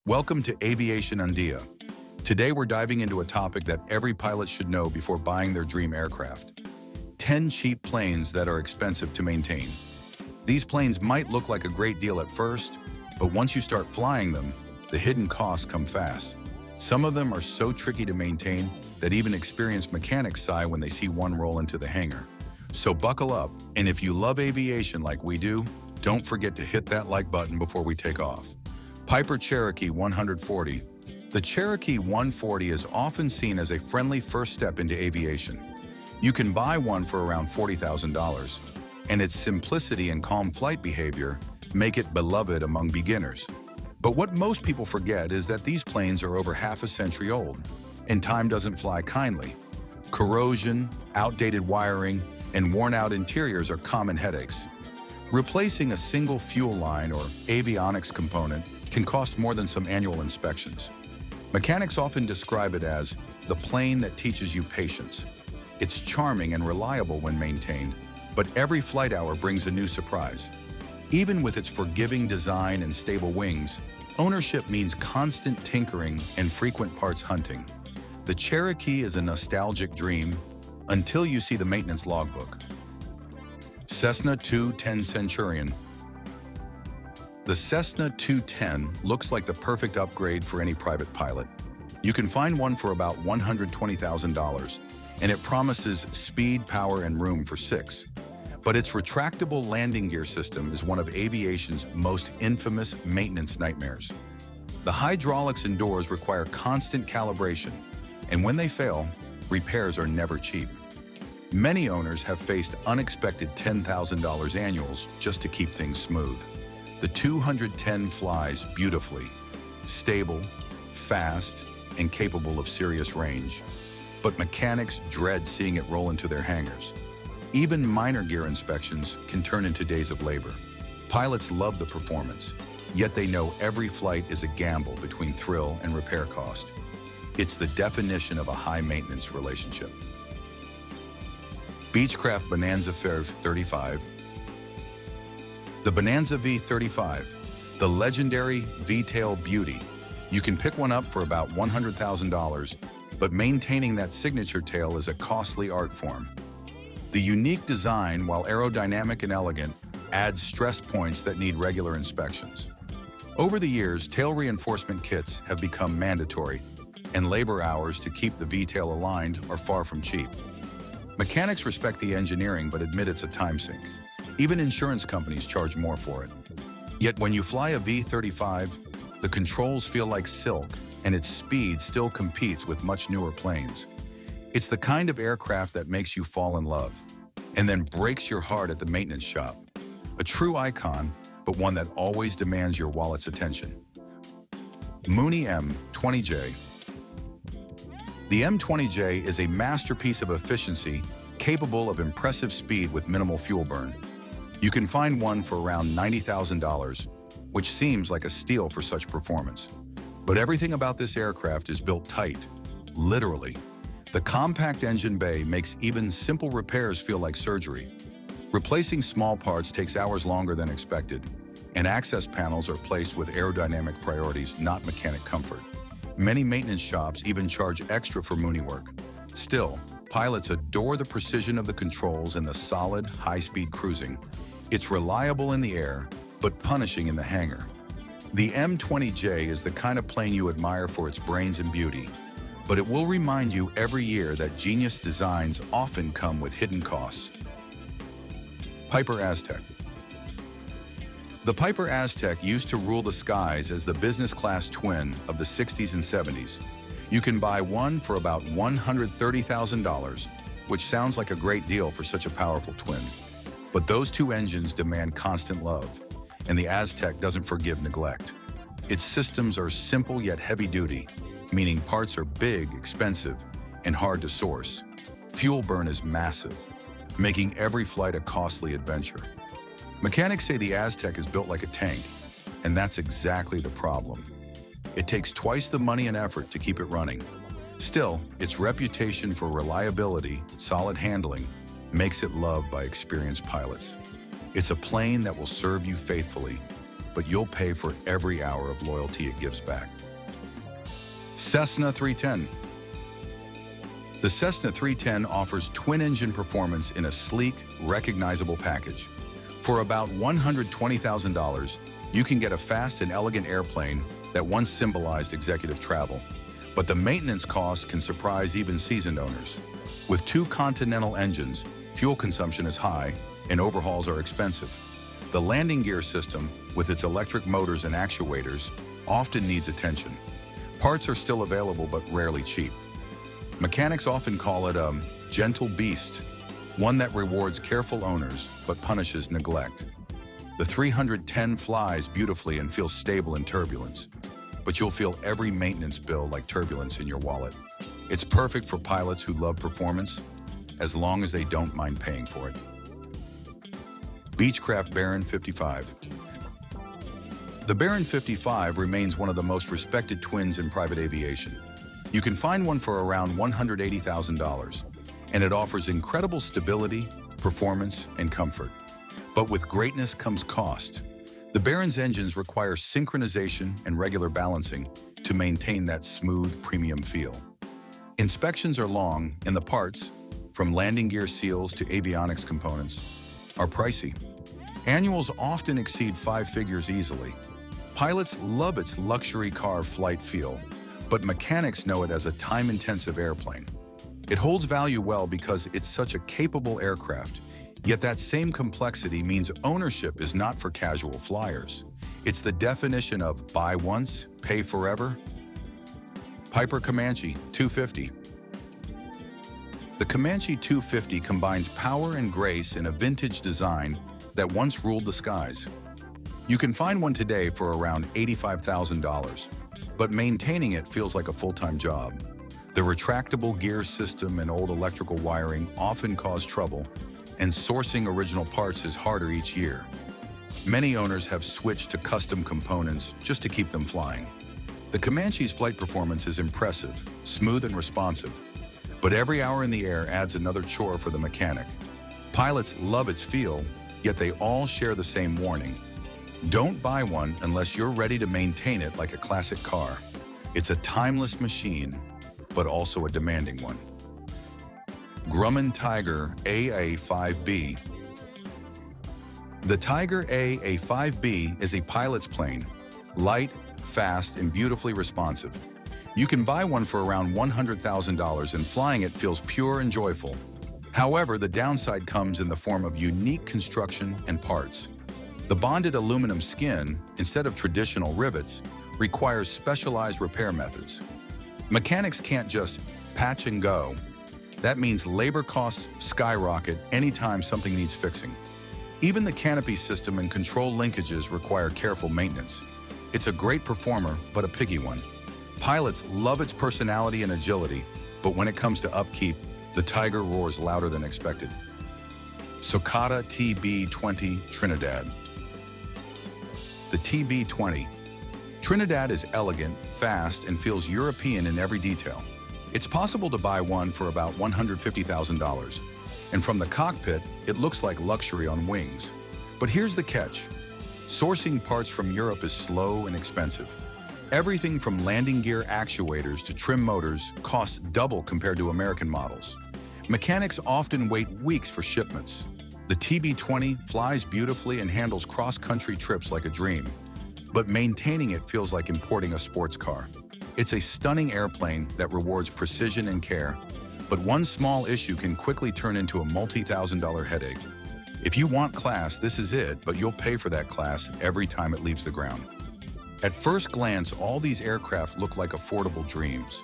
Welcome to Aviation Undia. Today we're diving into a topic that every pilot should know before buying their dream aircraft. 10 cheap planes that are expensive to maintain. These planes might look like a great deal at first, but once you start flying them, the hidden costs come fast. Some of them are so tricky to maintain that even experienced mechanics sigh when they see one roll into the hangar. So buckle up, and if you love aviation like we do, don't forget to hit that like button before we take off. Piper Cherokee 140. The Cherokee 140 is often seen as a friendly first step into aviation. You can buy one for around $40,000, and its simplicity and calm flight behavior make it beloved among beginners. But what most people forget is that these planes are over half a century old, and time doesn't fly kindly. Corrosion, outdated wiring, and worn-out interiors are common headaches. Replacing a single fuel line or avionics component can cost more than some annual inspections. Mechanics often describe it as the plane that teaches you patience. It's charming and reliable when maintained, but every flight hour brings a new surprise. Even with its forgiving design and stable wings, ownership means constant tinkering and frequent parts hunting. The Cherokee is a nostalgic dream until you see the maintenance logbook. Cessna 210 Centurion. The Cessna 210 looks like the perfect upgrade for any private pilot. You can find one for about $120,000, and it promises speed, power, and room for 6. But its retractable landing gear system is one of aviation's most infamous maintenance nightmares. The hydraulics and doors require constant calibration, and when they fail, repairs are never cheap. Many owners have faced unexpected $10,000 annuals just to keep things smooth. The 210 flies beautifully, stable, fast, and capable of serious range. But mechanics dread seeing it roll into their hangars. Even minor gear inspections can turn into days of labor. Pilots love the performance, yet they know every flight is a gamble between thrill and repair cost. It's the definition of a high-maintenance relationship. Beechcraft Bonanza V35. The Bonanza V35, the legendary V-tail beauty. You can pick one up for about $100,000, but maintaining that signature tail is a costly art form. The unique design, while aerodynamic and elegant, adds stress points that need regular inspections. Over the years, tail reinforcement kits have become mandatory, and labor hours to keep the V-tail aligned are far from cheap. Mechanics respect the engineering but admit it's a time sink. Even insurance companies charge more for it. Yet when you fly a V-35, the controls feel like silk, and its speed still competes with much newer planes. It's the kind of aircraft that makes you fall in love, and then breaks your heart at the maintenance shop. A true icon, but one that always demands your wallet's attention. Mooney M20J. The M20J is a masterpiece of efficiency, capable of impressive speed with minimal fuel burn. You can find one for around $90,000, which seems like a steal for such performance. But everything about this aircraft is built tight, literally. The compact engine bay makes even simple repairs feel like surgery. Replacing small parts takes hours longer than expected, and access panels are placed with aerodynamic priorities, not mechanic comfort. Many maintenance shops even charge extra for Mooney work. Still, pilots adore the precision of the controls and the solid, high-speed cruising. It's reliable in the air, but punishing in the hangar. The M20J is the kind of plane you admire for its brains and beauty, but it will remind you every year that genius designs often come with hidden costs. Piper Aztec. The Piper Aztec used to rule the skies as the business-class twin of the 60s and 70s. You can buy one for about $130,000, which sounds like a great deal for such a powerful twin. But those two engines demand constant love, and the Aztec doesn't forgive neglect. Its systems are simple yet heavy-duty, meaning parts are big, expensive, and hard to source. Fuel burn is massive, making every flight a costly adventure. Mechanics say the Aztec is built like a tank, and that's exactly the problem. It takes twice the money and effort to keep it running. Still, its reputation for reliability, solid handling, makes it loved by experienced pilots. It's a plane that will serve you faithfully, but you'll pay for every hour of loyalty it gives back. Cessna 310. The Cessna 310 offers twin-engine performance in a sleek, recognizable package. For about $120,000, you can get a fast and elegant airplane that once symbolized executive travel. But the maintenance costs can surprise even seasoned owners. With two Continental engines, fuel consumption is high and overhauls are expensive. The landing gear system, with its electric motors and actuators, often needs attention. Parts are still available but rarely cheap. Mechanics often call it a gentle beast, one that rewards careful owners but punishes neglect. The 310 flies beautifully and feels stable in turbulence, but you'll feel every maintenance bill like turbulence in your wallet. It's perfect for pilots who love performance, as long as they don't mind paying for it. Beechcraft Baron 55. The Baron 55 remains one of the most respected twins in private aviation. You can find one for around $180,000, and it offers incredible stability, performance, and comfort. But with greatness comes cost. The Baron's engines require synchronization and regular balancing to maintain that smooth, premium feel. Inspections are long, and the parts, from landing gear seals to avionics components, are pricey. Annuals often exceed 5 figures easily. Pilots love its luxury car flight feel, but mechanics know it as a time-intensive airplane. It holds value well because it's such a capable aircraft, yet that same complexity means ownership is not for casual flyers. It's the definition of buy once, pay forever. Piper Comanche 250. The Comanche 250 combines power and grace in a vintage design that once ruled the skies. You can find one today for around $85,000, but maintaining it feels like a full-time job. The retractable gear system and old electrical wiring often cause trouble, and sourcing original parts is harder each year. Many owners have switched to custom components just to keep them flying. The Comanche's flight performance is impressive, smooth and responsive, but every hour in the air adds another chore for the mechanic. Pilots love its feel, yet they all share the same warning. Don't buy one unless you're ready to maintain it like a classic car. It's a timeless machine, but also a demanding one. Grumman Tiger AA-5B. The Tiger AA-5B is a pilot's plane, light, fast, and beautifully responsive. You can buy one for around $100,000 and flying it feels pure and joyful. However, the downside comes in the form of unique construction and parts. The bonded aluminum skin, instead of traditional rivets, requires specialized repair methods. Mechanics can't just patch and go. That means labor costs skyrocket anytime something needs fixing. Even the canopy system and control linkages require careful maintenance. It's a great performer, but a piggy one. Pilots love its personality and agility, but when it comes to upkeep, the Tiger roars louder than expected. Socata TB20 Trinidad. The TB20. Trinidad is elegant, fast, and feels European in every detail. It's possible to buy one for about $150,000, and from the cockpit, it looks like luxury on wings. But here's the catch. Sourcing parts from Europe is slow and expensive. Everything from landing gear actuators to trim motors costs double compared to American models. Mechanics often wait weeks for shipments. The TB20 flies beautifully and handles cross-country trips like a dream, but maintaining it feels like importing a sports car. It's a stunning airplane that rewards precision and care, but one small issue can quickly turn into a multi-thousand-dollar headache. If you want class, this is it, but you'll pay for that class every time it leaves the ground. At first glance, all these aircraft look like affordable dreams,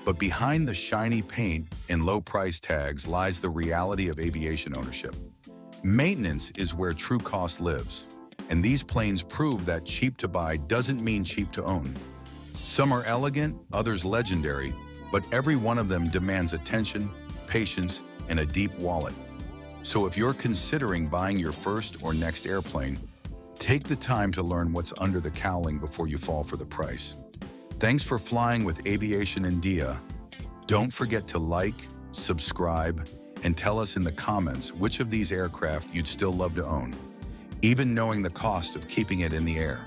but behind the shiny paint and low price tags lies the reality of aviation ownership. Maintenance is where true cost lives, and these planes prove that cheap to buy doesn't mean cheap to own. Some are elegant, others legendary, but every one of them demands attention, patience, and a deep wallet. So if you're considering buying your first or next airplane, take the time to learn what's under the cowling before you fall for the price. Thanks for flying with Aviation India. Don't forget to like, subscribe, and tell us in the comments which of these aircraft you'd still love to own, even knowing the cost of keeping it in the air.